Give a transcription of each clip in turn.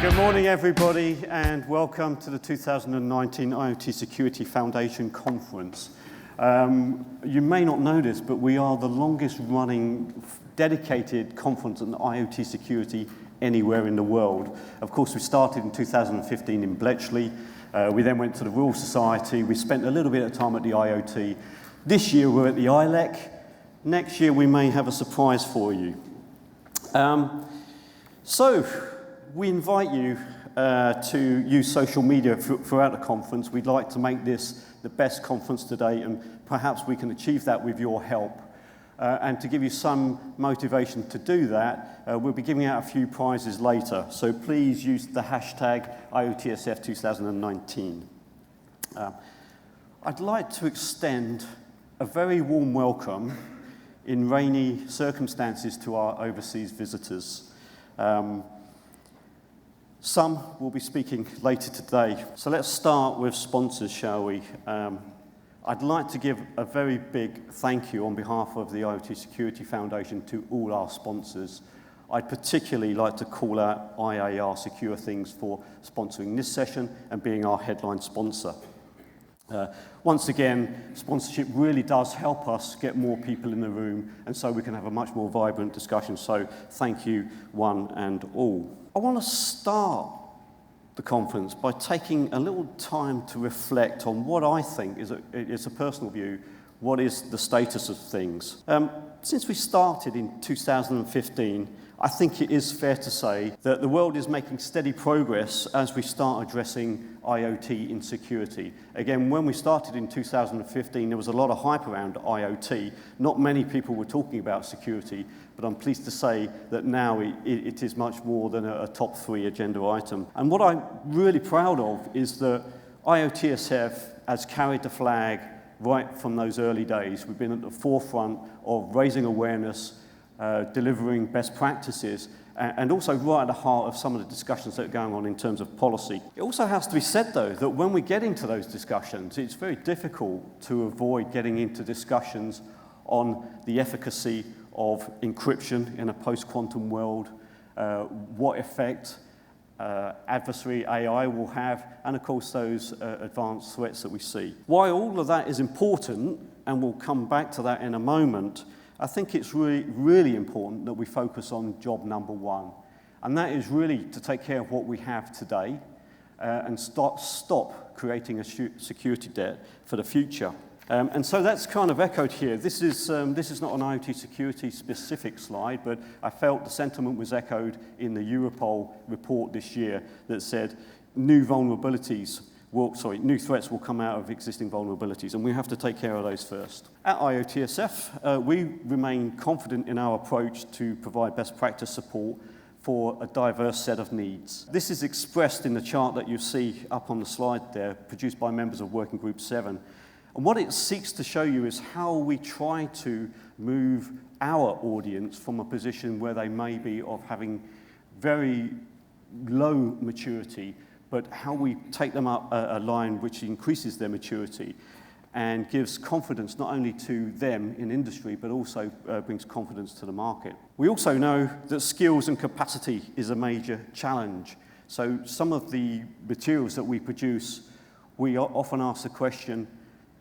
Good morning, everybody, and welcome to the 2019 IoT Security Foundation Conference. You may not know this, but we are the longest running dedicated conference on IoT security anywhere in the world. Of course, we started in 2015 in Bletchley. We then went to the Royal Society. We spent a little bit of time at the IoT. This year, we're at the ILEC. Next year, we may have a surprise for you. So, we invite you to use social media throughout the conference. We'd like to make this the best conference to date, and perhaps we can achieve that with your help. And to give you some motivation to do that, we'll be giving out a few prizes later. So please use the hashtag IoTSF 2019. I'd like to extend a very warm welcome in rainy circumstances to our overseas visitors. Some will be speaking later today. So let's start with sponsors, shall we? I'd like to give a very big thank you on behalf of the IoT Security Foundation to all our sponsors. I'd particularly like to call out IAR Secure Things for sponsoring this session and being our headline sponsor. Once again, sponsorship really does help us get more people in the room, and so we can have a much more vibrant discussion. So thank you, one and all. I want to start the conference by taking a little time to reflect on what I think is a personal view, what is the status of things. Since we started in 2015, I think it is fair to say that the world is making steady progress as we start addressing IoT in security. Again, when we started in 2015, there was a lot of hype around IoT. Not many people were talking about security, but I'm pleased to say that now it is much more than a top 3 agenda item. And what I'm really proud of is that IoTSF has carried the flag right from those early days. We've been at the forefront of raising awareness, delivering best practices, and also right at the heart of some of the discussions that are going on in terms of policy. It also has to be said, though, that when we get into those discussions, it's very difficult to avoid getting into discussions on the efficacy of encryption in a post-quantum world, what effect adversary AI will have, and of course those advanced threats that we see. While all of that is important, and we'll come back to that in a moment, I think it's really, really important that we focus on job number 1. And that is really to take care of what we have today and stop creating a security debt for the future. And so that's kind of echoed here. This is not an IoT security specific slide, but I felt the sentiment was echoed in the Europol report this year that said new threats will come out of existing vulnerabilities, and we have to take care of those first. At IoTSF, we remain confident in our approach to provide best practice support for a diverse set of needs. This is expressed in the chart that you see up on the slide there, produced by members of Working Group 7. And what it seeks to show you is how we try to move our audience from a position where they may be of having very low maturity, but how we take them up a line which increases their maturity and gives confidence not only to them in industry, but also brings confidence to the market. We also know that skills and capacity is a major challenge. So some of the materials that we produce, we often ask the question,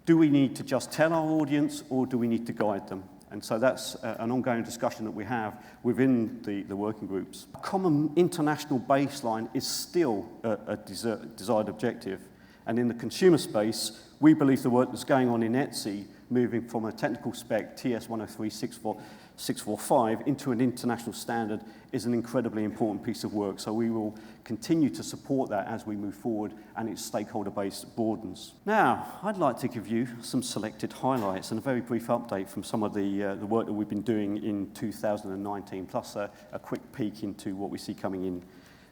do we need to just tell our audience, or do we need to guide them? And so that's an ongoing discussion that we have within the working groups. A common international baseline is still a desired objective. And in the consumer space, we believe the work that's going on in ETSI, moving from a technical spec TS 103-645 into an international standard, is an incredibly important piece of work. So we will continue to support that as we move forward and its stakeholder base broadens. Now, I'd like to give you some selected highlights and a very brief update from some of the work that we've been doing in 2019, plus a quick peek into what we see coming in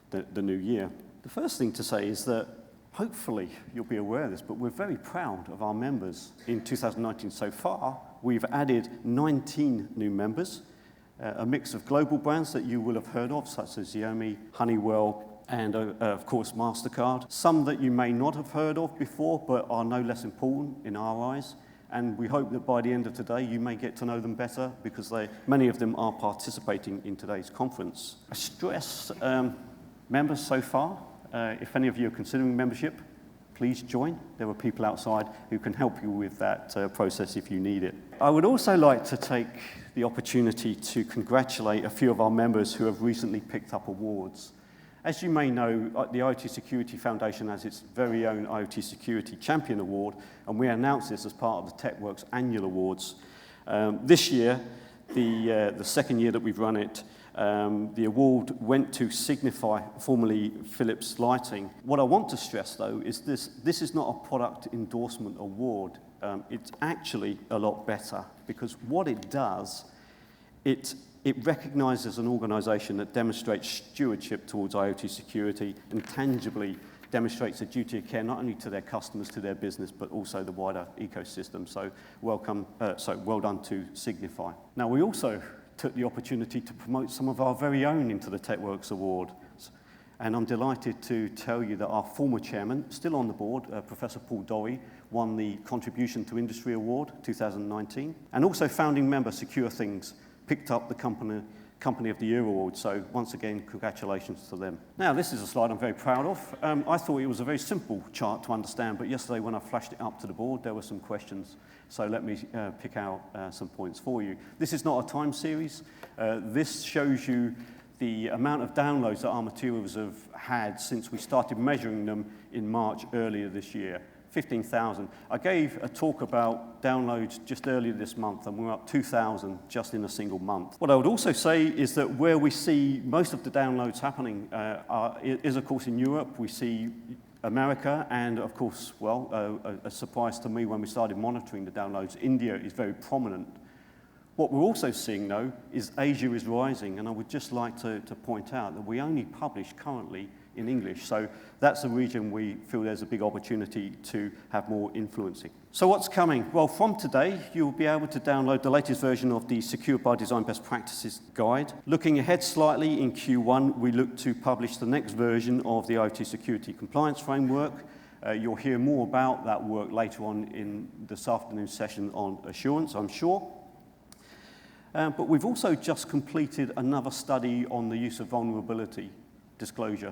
the new year. The first thing to say is that hopefully you'll be aware of this, but we're very proud of our members. In 2019 so far, we've added 19 new members, a mix of global brands that you will have heard of, such as Xiaomi, Honeywell, and of course MasterCard. Some that you may not have heard of before, but are no less important in our eyes. And we hope that by the end of today, you may get to know them better, because many of them are participating in today's conference. I stress members so far. If any of you are considering membership, please join. There are people outside who can help you with that process if you need it. I would also like to take the opportunity to congratulate a few of our members who have recently picked up awards. As you may know, the IoT Security Foundation has its very own IoT Security Champion Award, and we announced this as part of the TechWorks Annual Awards. This year, the second year that we've run it, the award went to Signify, formerly Philips Lighting. What I want to stress, though, is this is not a product endorsement award. It's actually a lot better, because what it does, it recognises an organisation that demonstrates stewardship towards IoT security and tangibly demonstrates a duty of care not only to their customers, to their business, but also the wider ecosystem. So well done to Signify. Now, we also took the opportunity to promote some of our very own into the TechWorks Awards. And I'm delighted to tell you that our former chairman, still on the board, Professor Paul Dorey, won the Contribution to Industry Award 2019. And also founding member Secure Things picked up the Company of the Year Award. So once again, congratulations to them. Now, this is a slide I'm very proud of. I thought it was a very simple chart to understand, but yesterday when I flashed it up to the board, there were some questions. So let me pick out some points for you. This is not a time series. This shows you the amount of downloads that our materials have had since we started measuring them in March earlier this year. 15,000. I gave a talk about downloads just earlier this month, and we're up 2,000 just in a single month. What I would also say is that where we see most of the downloads happening is, of course, in Europe. We see America, and of course, well, a surprise to me when we started monitoring the downloads, India is very prominent. What we're also seeing, though, is Asia is rising, and I would just like to point out that we only publish currently in English, so that's a region we feel there's a big opportunity to have more influencing. So what's coming? Well, from today, you'll be able to download the latest version of the Secure by Design Best Practices Guide. Looking ahead slightly, in Q1, we look to publish the next version of the IoT Security Compliance Framework. You'll hear more about that work later on in this afternoon's session on assurance, I'm sure. But we've also just completed another study on the use of vulnerability disclosure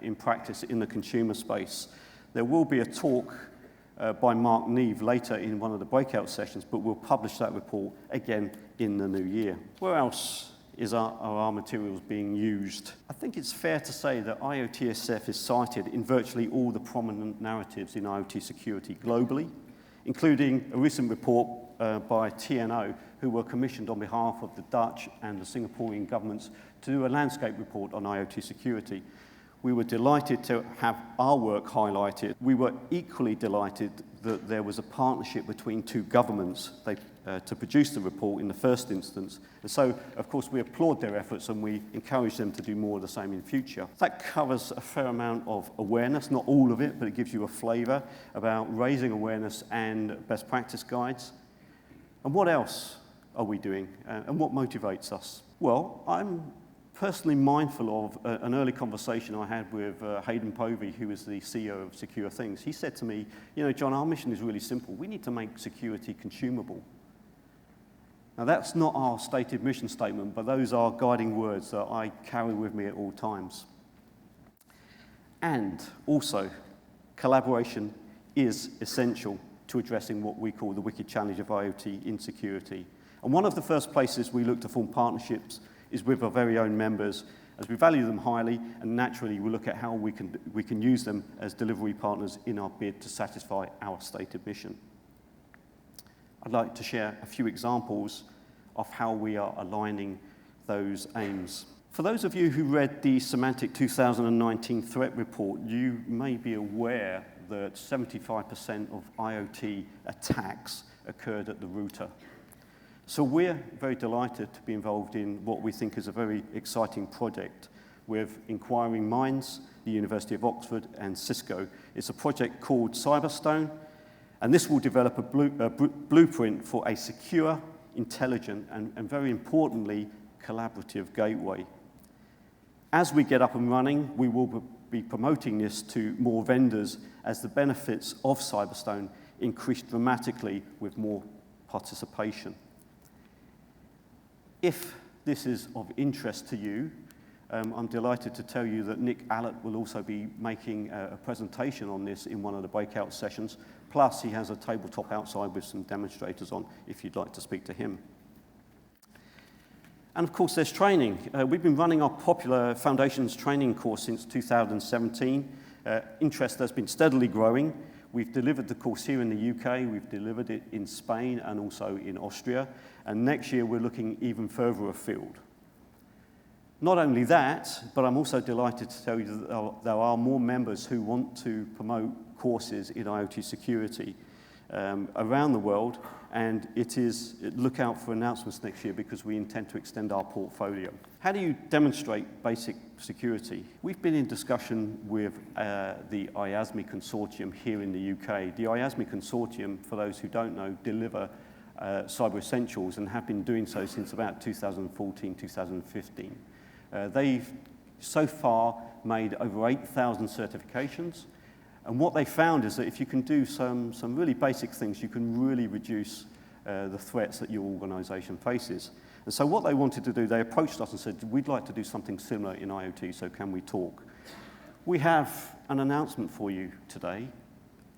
in practice in the consumer space. There will be a talk by Mark Neve later in one of the breakout sessions, but we'll publish that report again in the new year. Where else are our materials being used? I think it's fair to say that IoTSF is cited in virtually all the prominent narratives in IoT security globally, including a recent report by TNO, who were commissioned on behalf of the Dutch and the Singaporean governments to do a landscape report on IoT security. We were delighted to have our work highlighted. We were equally delighted that there was a partnership between two governments to produce the report in the first instance. And so, of course, we applaud their efforts and we encourage them to do more of the same in future. That covers a fair amount of awareness, not all of it, but it gives you a flavour about raising awareness and best practice guides. And what else are we doing and what motivates us? Well, I'm personally mindful of an early conversation I had with Hayden Povey, who is the CEO of Secure Things. He said to me, you know, John, our mission is really simple. We need to make security consumable. Now, that's not our stated mission statement, but those are guiding words that I carry with me at all times. And also, collaboration is essential to addressing what we call the wicked challenge of IoT insecurity. And one of the first places we look to form partnerships is with our very own members, as we value them highly, and naturally we look at how we can use them as delivery partners in our bid to satisfy our stated mission. I'd like to share a few examples of how we are aligning those aims. For those of you who read the Semantic 2019 threat report, you may be aware that 75% of IoT attacks occurred at the router. So we're very delighted to be involved in what we think is a very exciting project with Inquiring Minds, the University of Oxford, and Cisco. It's a project called Cyberstone, and this will develop a blueprint for a secure, intelligent, and very importantly, collaborative gateway. As we get up and running, we will be promoting this to more vendors as the benefits of Cyberstone increase dramatically with more participation. If this is of interest to you, I'm delighted to tell you that Nick Allett will also be making a presentation on this in one of the breakout sessions. Plus, he has a tabletop outside with some demonstrators on if you'd like to speak to him. And of course, there's training. We've been running our popular Foundations training course since 2017. Interest has been steadily growing. We've delivered the course here in the UK, we've delivered it in Spain and also in Austria, and next year we're looking even further afield. Not only that, but I'm also delighted to tell you that there are more members who want to promote courses in IoT security around the world, and look out for announcements next year because we intend to extend our portfolio. How do you demonstrate basic security? We've been in discussion with the IASME consortium here in the UK. The IASME consortium, for those who don't know, deliver Cyber Essentials and have been doing so since about 2014, 2015. They've so far made over 8,000 certifications. And what they found is that if you can do some really basic things, you can really reduce the threats that your organization faces. And so what they wanted to do, they approached us and said, we'd like to do something similar in IoT, so can we talk? We have an announcement for you today.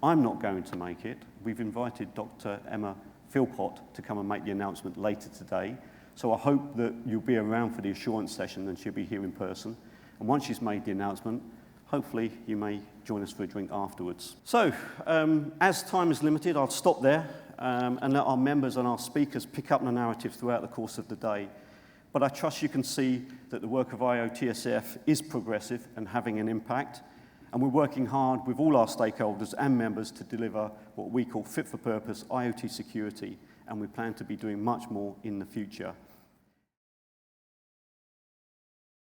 I'm not going to make it. We've invited Dr. Emma Philpott to come and make the announcement later today. So I hope that you'll be around for the assurance session and she'll be here in person. And once she's made the announcement, hopefully you may join us for a drink afterwards. So, as time is limited, I'll stop there and let our members and our speakers pick up the narrative throughout the course of the day. But I trust you can see that the work of IoTSF is progressive and having an impact, and we're working hard with all our stakeholders and members to deliver what we call fit-for-purpose IoT security, and we plan to be doing much more in the future.